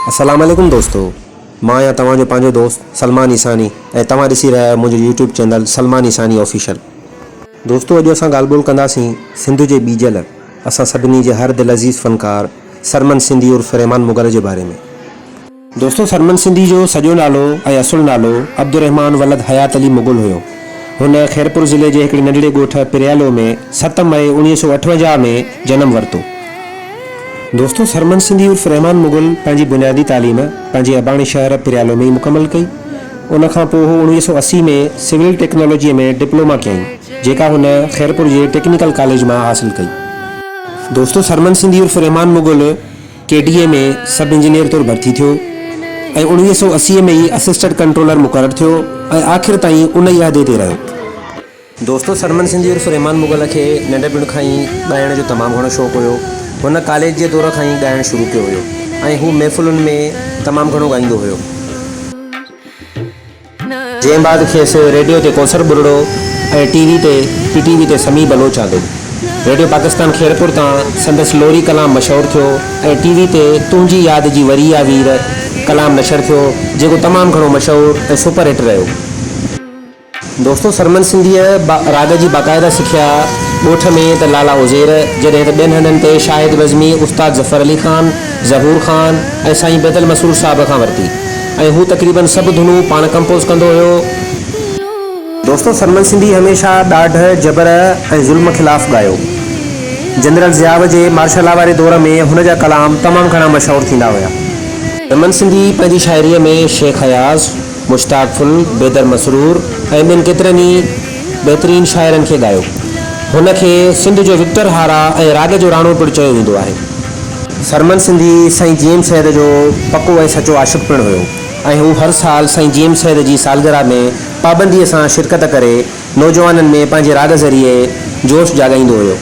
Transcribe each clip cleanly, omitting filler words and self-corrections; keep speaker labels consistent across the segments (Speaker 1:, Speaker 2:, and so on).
Speaker 1: अस्सलाम वालेकुम दोस्तों, मां या तव्हांजो पंहिंजो दोस्त सलमान ईसानी ऐं तव्हां ॾिसी रहिया आहियो मुंहिंजो YouTube channel Salman Ishani official. दोस्तों, अॼु असां ॻाल्हि ॿोल कंदासीं सिंध जे ॿीजल असां सभिनी जे हर दिलि अज़ीज़ फ़नकार सरमन सिंधी उर्फ़ रहमान मुग़ल जे बारे में। दोस्तों, सरमन सिंधी जो सॼो नालो ऐं असुलु नालो अब्दुर्रहमान वलद हयात अली मुग़ल हुयो। हुन खैरपुर ज़िले जे हिकिड़े नंढड़े ॻोठ पिरियालो में 7 मई 1958 में जनमु वरितो। दोस्तों, सरमन सिंधी उर्फ़ रहमान मुग़ल पंहिंजी बुनियादी तालीम पंहिंजे अबाणी शहर पिरियालो में ई मुकमल कई। उन खां पोइ 1980 में सिविल टेक्नोलॉजीअ में डिप्लोमा कयईं, जेका हुन खैरपुर जे टेक्निकल कॉलेज मां हासिल कई। दोस्तों, सरमन सिंधी उर्फ़ रहमान मुग़ल KDA में सब इंजीनियर तौरु भर्ती थियो ऐं 1980 में ई असिस्टेंट कंट्रोलर मुक़ररु थियो ऐं आख़िर ताईं उन ई उहिदे ते रहियो। दोस्तों, सरमन सिंधी उर्फ़ रहमान मुग़ल खे नंढपण खां ई ॻाइण जो तमामु घणो शौक़ु हुयो। हुन कॉलेज जे दौर खां ई ॻाइणु शुरू कयो हुयो ऐं हू महफ़िलुनि में तमामु घणो ॻाईंदो हुयो। जंहिं बाद खेसि रेडियो ते कौसर बुरड़ो ऐं TV ते PTV ते समी बलोच आंदो। रेडियो पाकिस्तान खैरपुर तां संदसि लोरी कलाम मशहूरु थियो ऐं TV ते तुंहिंजी यादि जी वरी या वीर कलाम नशर थियो, जेको तमामु घणो मशहूरु ऐं सुपर हिट रहियो। दोस्तों, सरमन सिंधीअ राग जी बाक़ाइदा सिखिया ॻोठ में त लाला उज़ेर, जॾहिं त ॿियनि हंधनि ते शाहिद बज़मी, उस्ताद ज़फ़र अली ख़ान, ज़हूर ख़ान ऐं साईं बैदल मसरूर साहिब खां वरिती ऐं हू तक़रीबन सभु धुनूं पाण कंपोज़ कंदो हुयो। दोस्तों, सरमन सिंधी हमेशह ॾाढ जबर ऐं ज़ुल्म ख़िलाफ़ु ॻायो। जनरल ज़ियाव जे मार्शल लॉ वारे दौर में हुन जा कलाम तमामु घणा मशहूरु थींदा हुया। सरमन सिंधी पंहिंजी शाइरीअ में शेख हयाज़, मुश्ताक फुल, बैदर मसरूर ऐं ॿियनि केतिरनि ई बहितरीनु शाइरनि खे ॻायो। हुन खे सिंध जो विक्टर हारा ऐं राग जो राणो पिणु चयो वेंदो आहे। सरमन सिंधी साईं जेम्स सैद जो पको ऐं सचो आशिक़ पिणु हुयो ऐं हू हर साल साईं जेम्स सैद जी सालगिरह में पाबंदीअ सां शिरकत करे नौजवाननि में पंहिंजे राग ज़रिए जोश जाॻाईंदो हुयो।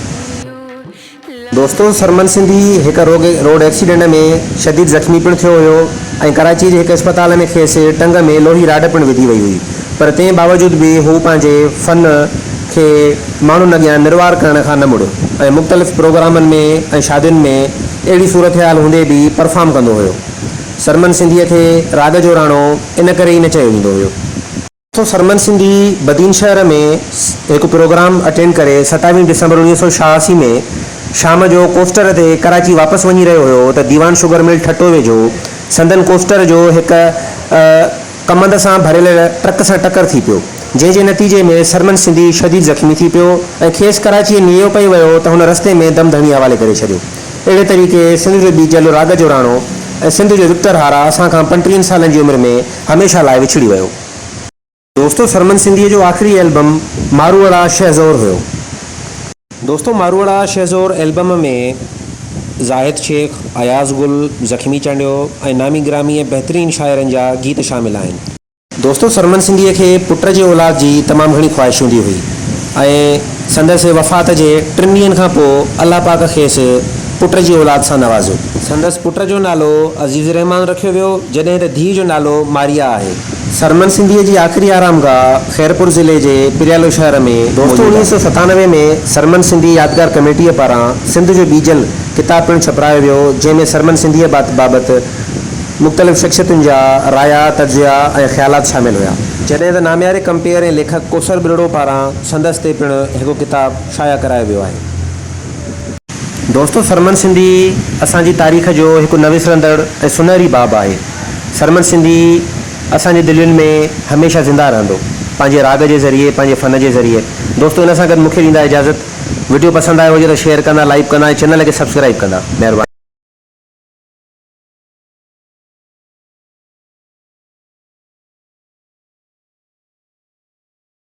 Speaker 1: दोस्तों, सरमन सिंधी हिकु रोड एक्सीडेंट में शदीद ज़ख़्मी पिणु थियो हुयो ऐं कराची जे हिकु अस्पताल में खेसि टंग में लोही राड पिणु विधी वई हुई, पर तंहिं बावजूद बि हू पंहिंजे फ़न खे माण्हुनि अॻियां निर्वार करण खां न मुड़ो ऐं मुख़्तलिफ़ प्रोग्रामनि में ऐं शादियुनि में अहिड़ी सूरत हाल हूंदे बि परफॉर्म कंदो हुयो। सरमन सिंधीअ खे राग जो राणो इन करे ई न चयो वेंदो हुयो। तो सरमन सिंधी बदीन शहर में हिकु प्रोग्राम अटेंड करे 27 दिसंबर 1986 में शाम जो कोस्टर ते कराची वापसि वञी रहियो हुयो त दीवान शुगर मिल ठटो वेझो संदन कोस्टर जो हिकु कमंद सां भरियल ट्रक सां टकर थी पियो, जंहिंजे नतीजे में सरमन सिंधी शदीद ज़ख़्मी थी पियो ऐं खेसि कराची नियो पई वियो त हुन रस्ते में दम धमी हवाले करे छॾियो। अहिड़े तरीक़े सिंध जो ॿीजल राग जो राणो ऐं सिंध जो विक्टर हारा असां खां 35 सालनि जी उमिरि में हमेशह लाइ विछड़ी वियो। दोस्तों, सरमन सिंधीअ जो आख़िरी एल्बम मारूअड़ा शहज़ोर हुयो। दोस्तों, मारूअड़ा शहज़ोर एल्बम में ज़ाहिद शेख, अयाज़ गुल, ज़ख़्मी चंडियो ऐं नामी ग्रामी ऐं बहितरीनु शाइरनि जा गीत शामिल आहिनि। दोस्तों, सरमन सिंधीअ खे पुट जे औलाद जी तमामु घणी ख़्वाहिश हूंदी हुई ऐं संदसि वफ़ात जे 3 ॾींहंनि खां पोइ अल्लाह पाक खेसि पुट जी औलाद सां नवाज़ियो। संदसि पुट जो नालो अज़ीज़ रहमान रखियो वियो, जॾहिं त धीउ जो नालो मारिया आहे। सरमन सिंधीअ जी आख़िरी आरामगाह खैरपुर ज़िले जे पिरियालो शहर में दोस्तों 1997 में सरमन सिंधी यादगार कमेटीअ पारां सिंध जो ॿीजल किताब पिणु छपायो वियो, जंहिंमें सरमन सिंधीअ बाबति मुख़्तलिफ़ शख़्सियतुनि जा राया, तजिया ऐं ख़्यालात शामिल हुआ। जॾहिं त नामियारे कंपेयर ऐं लेखक कौसर बिरड़ो पारां संदसि ते पिणु हिकु किताब शाया करायो वियो आहे। दोस्तों, सरमन सिंधी असांजी तारीख़ जो हिकु न विसरंदड़ ऐं सुनहरी बाब आहे। सरमन सिंधी असांजे दिलयुनि में हमेशह ज़िंदा रहंदो, पंहिंजे राग जे ज़रिए, पंहिंजे फ़न जे ज़रिए। दोस्तों, इन सां गॾु मूंखे ॾींदा इजाज़त। वीडियो पसंदि आयो हुजे त शेयर कंदा, लाइक कंदा ऐं चैनल खे सब्सक्राइब कंदा। महिरबानी।